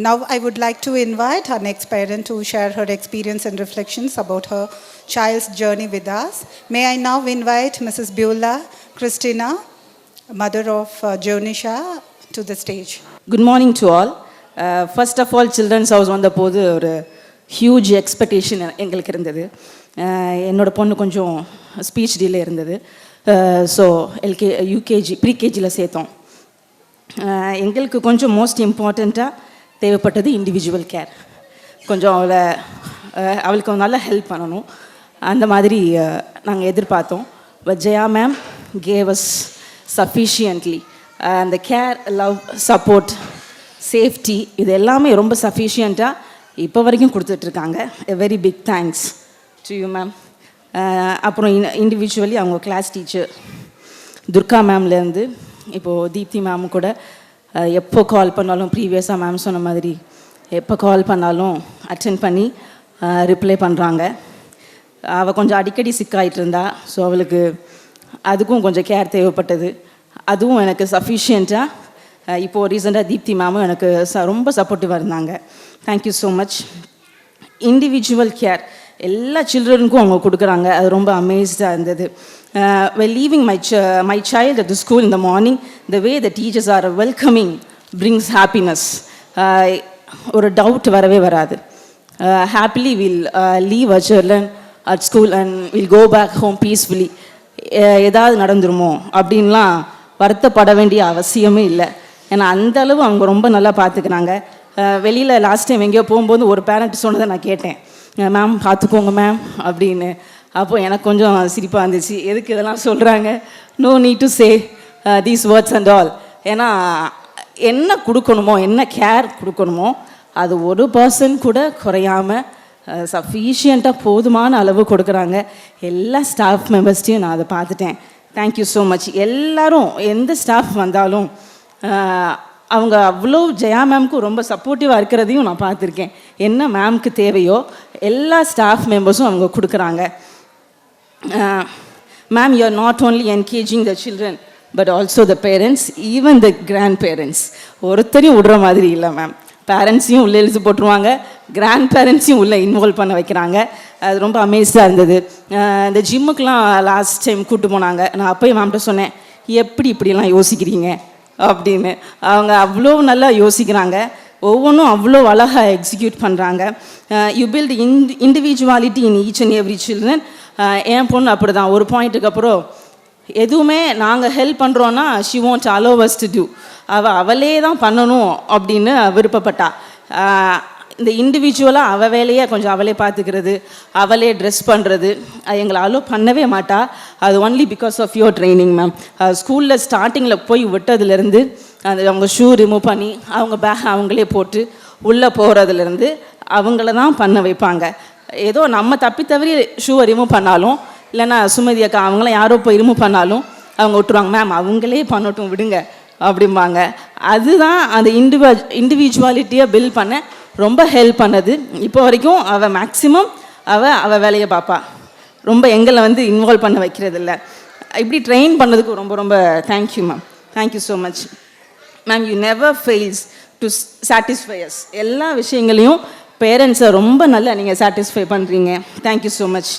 Now I would like to invite our next parent to share her experience and reflections about her child's journey with us. May I now invite Mrs. Beulah Christina, mother of Jonisha, to the stage. Good morning to all. First of all, Children's House வந்தபோது ஒரு huge expectation எங்களுக்கு இருந்தது. என்னோட பொண்ணு கொஞ்சம் speech delay இருந்தது. So UKG ப்ரீகேஜியில் சேர்த்தோம். எங்களுக்கு கொஞ்சம் மோஸ்ட் இம்பார்ட்டண்ட்டாக தேவைப்பட்டது இண்டிவிஜுவல் கேர். கொஞ்சம் அவளுக்கு நல்லா ஹெல்ப் பண்ணணும். அந்த மாதிரி நாங்கள் எதிர்பார்த்தோம். But Jaya ma'am gave us sufficiently அந்த கேர், லவ், சப்போர்ட், சேஃப்டி இது எல்லாமே ரொம்ப சஃபிஷியண்ட்டாக இப்போ வரைக்கும் கொடுத்துட்ருக்காங்க. A very big thanks to you ma'am. அப்புறம் இண்டிவிஜுவலி அவங்க கிளாஸ் டீச்சர் துர்கா மேம்லேருந்து இப்போது தீப்தி மேம் கூட எப்போ கால் பண்ணாலும், ப்ரீவியஸாக மேம் சொன்ன மாதிரி எப்போ கால் பண்ணாலும் அட்டென்ட் பண்ணி ரிப்ளை பண்ணுறாங்க. அவள் கொஞ்சம் அடிக்கடி சிக்காயிட்டு இருந்தா. ஸோ அவளுக்கு அதுக்கும் கொஞ்சம் கேர் தேவைப்பட்டது. அதுவும் எனக்கு சஃபிஷியண்ட்டாக இப்போது ரீசெண்டாக தீப்தி மேமும் எனக்கு ரொம்ப சப்போர்ட்டிவாக இருந்தாங்க. Thank you so much. Individual care எல்லா சில்ட்ரனுக்கும் அவங்க கொடுக்குறாங்க. அது ரொம்ப அமேஸ்டாக இருந்தது. While leaving my child at the school in the morning, the way the teachers are welcoming brings happiness. ஒரு டவுட் வரவே வராது. Happily we'll leave our children at school and we'll go back home peacefully. ஏதாவது நடந்துருமோ அப்படின்லாம் வருத்தப்பட வேண்டிய அவசியமே இல்லை. ஏன்னா அந்த அளவு அவங்க ரொம்ப நல்லா பார்த்துக்கிறாங்க. வெளியில் லாஸ்ட் டைம் எங்கேயோ போகும்போது ஒரு பேரண்ட் சொன்னதை நான் கேட்டேன், மேம் பார்த்துக்கோங்க மேம் அப்படின்னு. அப்போது எனக்கு கொஞ்சம் சிரிப்பாக இருந்துச்சு. எதுக்கு இதெல்லாம் சொல்கிறாங்க, no need to say these words and all. ஏன்னா என்ன கொடுக்கணுமோ, என்ன கேர் கொடுக்கணுமோ அது ஒரு பர்சன் கூட குறையாமல் சஃபிஷியண்ட்டாக போதுமான அளவு கொடுக்குறாங்க. எல்லா ஸ்டாஃப் மெம்பர்ஸ்டையும் நான் அதை பார்த்துட்டேன். Thank you so much. எல்லோரும் எந்த ஸ்டாஃப் வந்தாலும் அவங்க அவ்வளோ ஜெயா மேம்க்கு ரொம்ப சப்போர்ட்டிவாக இருக்கிறதையும் நான் பார்த்துருக்கேன். என்ன மேம்க்கு தேவையோ எல்லா ஸ்டாஃப் மெம்பர்ஸும் அவங்க கொடுக்குறாங்க. Ma'am, you are not only engaging the children but also the parents, even the grandparents. ஒருத்தரையும் விடுற மாதிரி இல்லை மேம். பேரண்ட்ஸையும் உள்ளே எழுதி போட்டுருவாங்க, கிராண்ட் பேரண்ட்ஸையும் உள்ளே இன்வால்வ் பண்ண வைக்கிறாங்க. அது ரொம்ப அமேஸாக இருந்தது. இந்த ஜிம்முக்கெலாம் லாஸ்ட் டைம் கூப்பிட்டு போனாங்க. நான் அப்போயும் மேம்கிட்ட சொன்னேன், எப்படி இப்படிலாம் யோசிக்கிறீங்க அப்படின்னு. அவங்க அவ்வளோ நல்லா யோசிக்கிறாங்க. ஒவ்வொன்றும் அவ்வளோ அழகாக எக்ஸிக்யூட் பண்ணுறாங்க. You build individuality in each and every children. என் பொண்ணு அப்படி தான். ஒரு பாயிண்ட்டுக்கு அப்புறம் எதுவுமே நாங்கள் ஹெல்ப் பண்ணுறோன்னா she want allow us to do. அவளே தான் பண்ணணும் அப்படின்னு விருப்பப்பட்டா. இந்த இண்டிவிஜுவலாக அவள் வேலையை கொஞ்சம் அவளே பார்த்துக்கிறது, அவளே ட்ரெஸ் பண்ணுறது எங்களை அலோ பண்ணவே மாட்டா. அது only because of your training ma'am. ஸ்கூலில் ஸ்டார்டிங்கில் போய் விட்டதுலேருந்து அது அவங்க ஷூ ரிமூவ் பண்ணி அவங்க பேக் அவங்களே போட்டு உள்ளே போகிறதுலேருந்து அவங்கள தான் பண்ண வைப்பாங்க. ஏதோ நம்ம தப்பி தவறி ஷூவை ரிமூவ் பண்ணாலும், இல்லைன்னா சுமதி அக்கா அவங்களாம் யாரோ போய் ரிமூவ் பண்ணாலும் அவங்க விட்டுருவாங்க, மேம் அவங்களே பண்ணட்டும் விடுங்க அப்படிம்பாங்க. அதுதான் அந்த இண்டிவிஜுவாலிட்டியை பில்ட் பண்ண ரொம்ப ஹெல்ப் பண்ணது. இப்போ வரைக்கும் அவள் மேக்ஸிமம் அவள் வேலையை பார்ப்பா. ரொம்ப எங்களை இன்வால்வ் பண்ண வைக்கிறதில்ல. இப்படி ட்ரெயின் பண்ணதுக்கு ரொம்ப ரொம்ப thank you ma'am. Thank you so much ma'am. You never fails to satisfy us. எல்லா விஷயங்களையும் பேரண்ட்ஸை ரொம்ப நல்லா நீங்கள் சாட்டிஸ்ஃபை பண்ணுறீங்க. Thank you so much.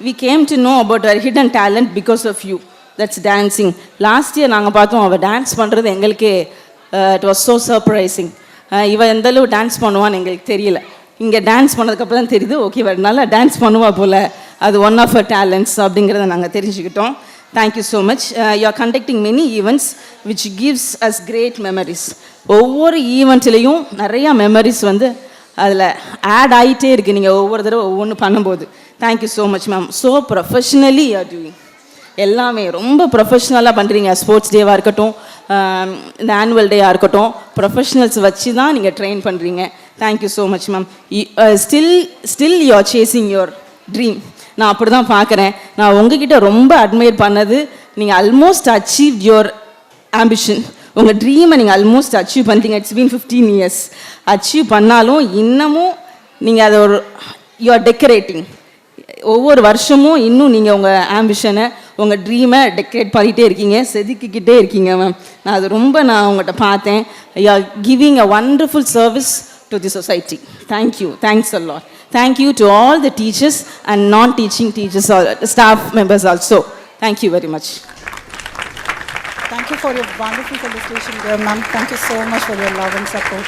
We came to know about our hidden talent because of you. That's dancing. Last year நாங்கள் பார்த்தோம் அவள் டான்ஸ் பண்ணுறது எங்களுக்கே இட் வாஸ் ஸோ சர்ப்ரைசிங். இவள் எந்தளவு டான்ஸ் பண்ணுவான்னு எங்களுக்கு தெரியல. இங்கே டான்ஸ் பண்ணதுக்கப்புறம் தான் தெரியுது, ஓகே இவள் நல்லா டான்ஸ் பண்ணுவா போல், அது ஒன் ஆஃப் அவர் டேலண்ட்ஸ் அப்படிங்கிறத நாங்கள் தெரிஞ்சுக்கிட்டோம். Thank you so much. You are conducting many events which gives us great memories. ஒவ்வொரு ஈவெண்ட்லேயும் நிறையா மெமரிஸ் அதில் ஆட் ஆகிட்டே இருக்குது நீங்கள் ஒவ்வொரு தடவை ஒவ்வொன்று பண்ணும்போது. Thank you so much ma'am. So professionally you are doing. எல்லாமே ரொம்ப ப்ரொஃபஷ்னலாக பண்ணுறீங்க. ஸ்போர்ட்ஸ் டேவாக இருக்கட்டும், இந்த ஆனுவல் டேயாக இருக்கட்டும், ப்ரொஃபஷ்னல்ஸ் வச்சு தான் நீங்கள் ட்ரெயின் பண்ணுறீங்க. Thank you so much ma'am. Still you are chasing your dream. நான் அப்படி தான் பார்க்குறேன். நான் உங்ககிட்ட ரொம்ப அட்மையர் பண்ணது, நீங்கள் ஆல்மோஸ்ட் அச்சீவ் யுவர் ஆம்பிஷன். உங்கள் ட்ரீமை நீங்கள் ஆல்மோஸ்ட் அச்சீவ் பண்ணுறீங்க. It's been 15 years. அச்சீவ் பண்ணாலும் இன்னமும் நீங்கள் அதை யூ ஆர் டெக்கரேட்டிங். ஒவ்வொரு வருஷமும் இன்னும் நீங்கள் உங்கள் ஆம்பிஷனை உங்கள் ட்ரீமை டெக்கரேட் பண்ணிகிட்டே இருக்கீங்க, செதுக்கிக்கிட்டே இருக்கீங்க மேம். நான் உங்கள்கிட்ட பார்த்தேன். You are giving a wonderful service to the society. Thank you, thanks a lot. Thank you to all the teachers and non-teaching teachers, staff members also. Thank you very much. Thank you for your wonderful felicitation, dear ma'am. Thank you so much for your love and support.